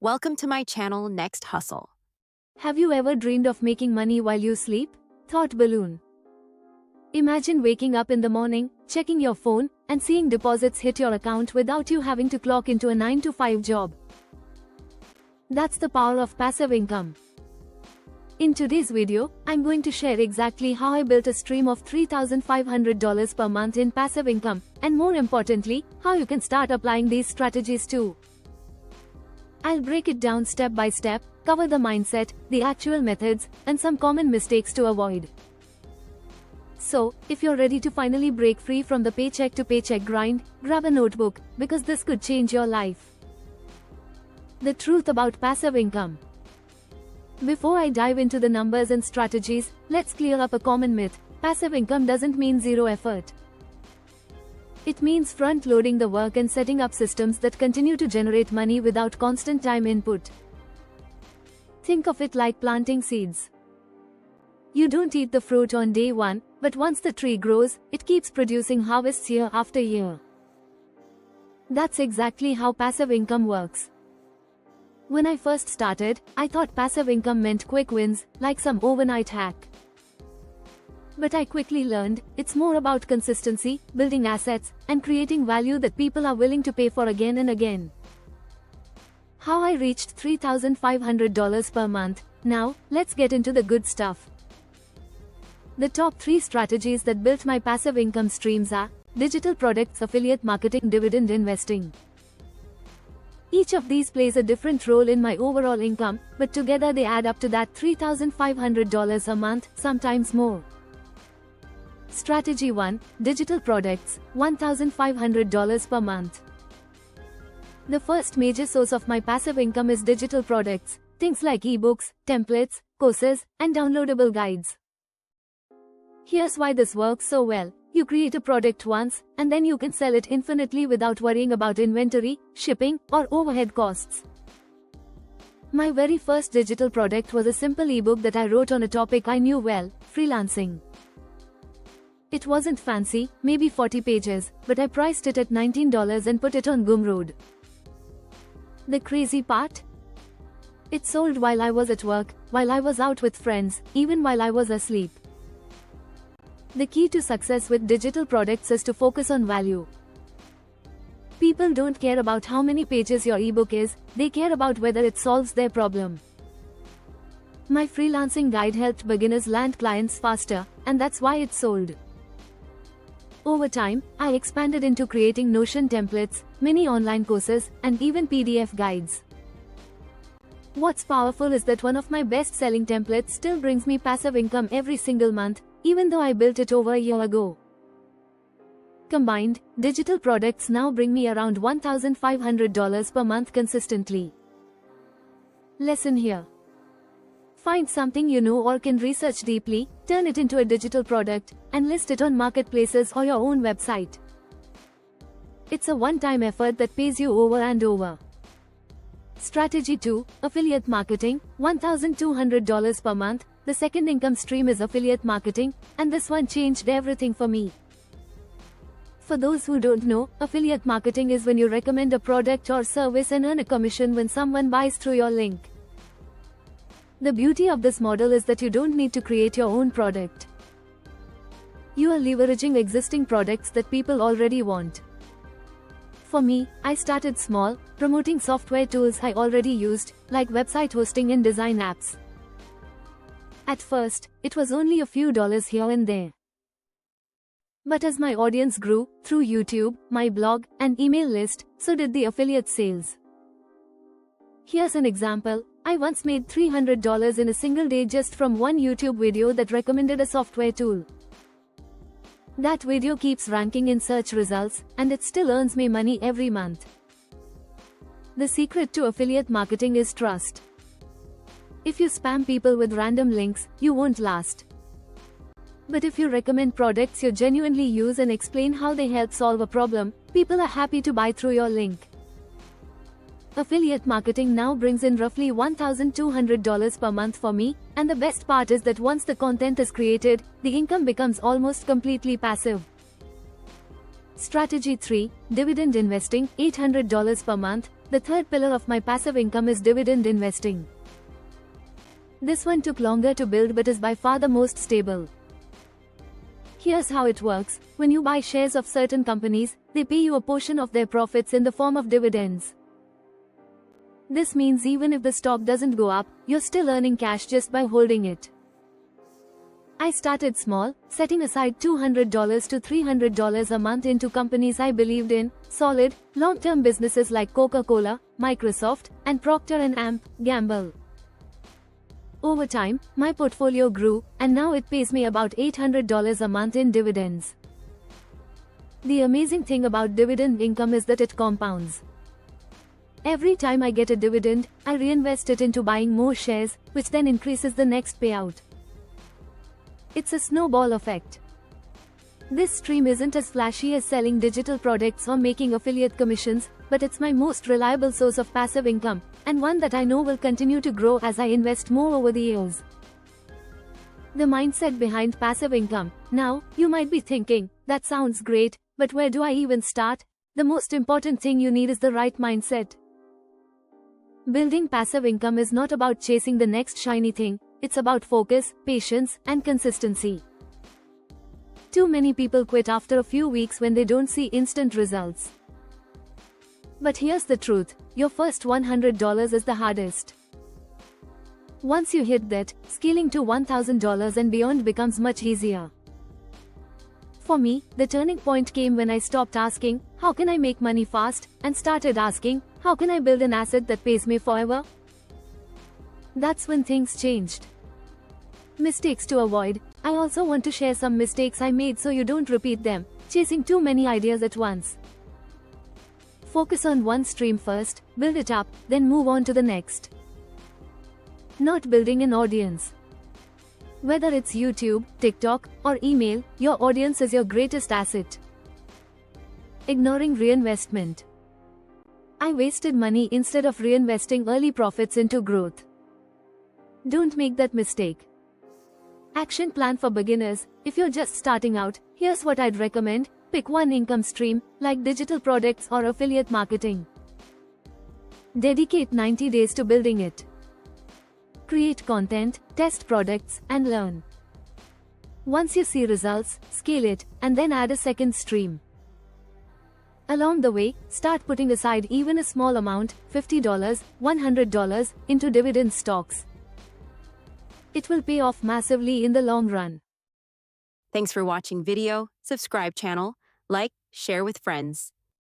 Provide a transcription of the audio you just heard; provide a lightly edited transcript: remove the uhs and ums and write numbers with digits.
Welcome to my channel Next Hustle. Have you ever dreamed of making money while you sleep? Thought balloon. Imagine waking up in the morning, checking your phone, and seeing deposits hit your account without you having to clock into a 9-to-5 job. That's the power of passive income. In today's video, I'm going to share exactly how I built a stream of $3,500 per month in passive income, and more importantly, how you can start applying these strategies too. I'll break it down step by step, cover the mindset, the actual methods, and some common mistakes to avoid. So, if you're ready to finally break free from the paycheck to paycheck grind, grab a notebook, because this could change your life. The truth about passive income. Before I dive into the numbers and strategies, let's clear up a common myth. Passive income doesn't mean zero effort. It means front-loading the work and setting up systems that continue to generate money without constant time input. Think of it like planting seeds. You don't eat the fruit on day one, but once the tree grows, it keeps producing harvests year after year. That's exactly how passive income works. When I first started, I thought passive income meant quick wins, like some overnight hack. But I quickly learned, it's more about consistency, building assets, and creating value that people are willing to pay for again and again. How I reached $3,500 per month. Now, let's get into the good stuff. The top 3 strategies that built my passive income streams are digital products, affiliate marketing, dividend investing. Each of these plays a different role in my overall income, but together they add up to that $3,500 a month, sometimes more. Strategy 1. Digital products, $1,500 per month. The first major source of my passive income is digital products, things like ebooks, templates, courses, and downloadable guides. Here's why this works so well. You create a product once, and then you can sell it infinitely without worrying about inventory, shipping, or overhead costs. My very first digital product was a simple ebook that I wrote on a topic I knew well, freelancing. It wasn't fancy, maybe 40 pages, but I priced it at $19 and put it on Gumroad. The crazy part? It sold while I was at work, while I was out with friends, even while I was asleep. The key to success with digital products is to focus on value. People don't care about how many pages your ebook is, they care about whether it solves their problem. My freelancing guide helped beginners land clients faster, and that's why it sold. Over time, I expanded into creating Notion templates, mini online courses, and even PDF guides. What's powerful is that one of my best-selling templates still brings me passive income every single month, even though I built it over a year ago. Combined, digital products now bring me around $1,500 per month consistently. Lesson here. Find something you know or can research deeply, turn it into a digital product, and list it on marketplaces or your own website. It's a one-time effort that pays you over and over. Strategy 2. Affiliate marketing, $1,200 per month. The second income stream is affiliate marketing, and this one changed everything for me. For those who don't know, affiliate marketing is when you recommend a product or service and earn a commission when someone buys through your link. The beauty of this model is that you don't need to create your own product. You are leveraging existing products that people already want. For me, I started small, promoting software tools I already used, like website hosting and design apps. At first, it was only a few dollars here and there. But as my audience grew, through YouTube, my blog, and email list, so did the affiliate sales. Here's an example. I once made $300 in a single day just from one YouTube video that recommended a software tool. That video keeps ranking in search results, and it still earns me money every month. The secret to affiliate marketing is trust. If you spam people with random links, you won't last. But if you recommend products you genuinely use and explain how they help solve a problem, people are happy to buy through your link. Affiliate marketing now brings in roughly $1,200 per month for me, and the best part is that once the content is created, the income becomes almost completely passive. Strategy 3. Dividend investing, $800 per month. the third pillar of my passive income is dividend investing. This one took longer to build but is by far the most stable. Here's how it works. When you buy shares of certain companies, they pay you a portion of their profits in the form of dividends. This means even if the stock doesn't go up, you're still earning cash just by holding it. I started small, setting aside $200 to $300 a month into companies I believed in, solid, long-term businesses like Coca-Cola, Microsoft, and Procter & Gamble. Over time, my portfolio grew, and now it pays me about $800 a month in dividends. The amazing thing about dividend income is that it compounds. Every time I get a dividend, I reinvest it into buying more shares, which then increases the next payout. It's a snowball effect. This stream isn't as flashy as selling digital products or making affiliate commissions, but it's my most reliable source of passive income, and one that I know will continue to grow as I invest more over the years. The mindset behind passive income. Now, you might be thinking, that sounds great, but where do I even start? The most important thing you need is the right mindset. Building passive income is not about chasing the next shiny thing, it's about focus, patience, and consistency. Too many people quit after a few weeks when they don't see instant results. But here's the truth, your first $100 is the hardest. Once you hit that, scaling to $1,000 and beyond becomes much easier. For me, the turning point came when I stopped asking, how can I make money fast, and started asking, how can I build an asset that pays me forever? That's when things changed. Mistakes to avoid. I also want to share some mistakes I made so you don't repeat them, chasing too many ideas at once. Focus on one stream first, build it up, then move on to the next. Not building an audience. Whether it's YouTube, TikTok, or email, your audience is your greatest asset. Ignoring reinvestment. I wasted money instead of reinvesting early profits into growth. Don't make that mistake. Action plan for beginners. If you're just starting out, here's what I'd recommend. Pick one income stream, like digital products or affiliate marketing. Dedicate 90 days to building it. Create content, test products, and learn. Once you see results, scale it, and then add a second stream. Along the way, start putting aside even a small amount, $50, $100, into dividend stocks. It will pay off massively in the long run. Thanks for watching video, subscribe channel, like, share with friends.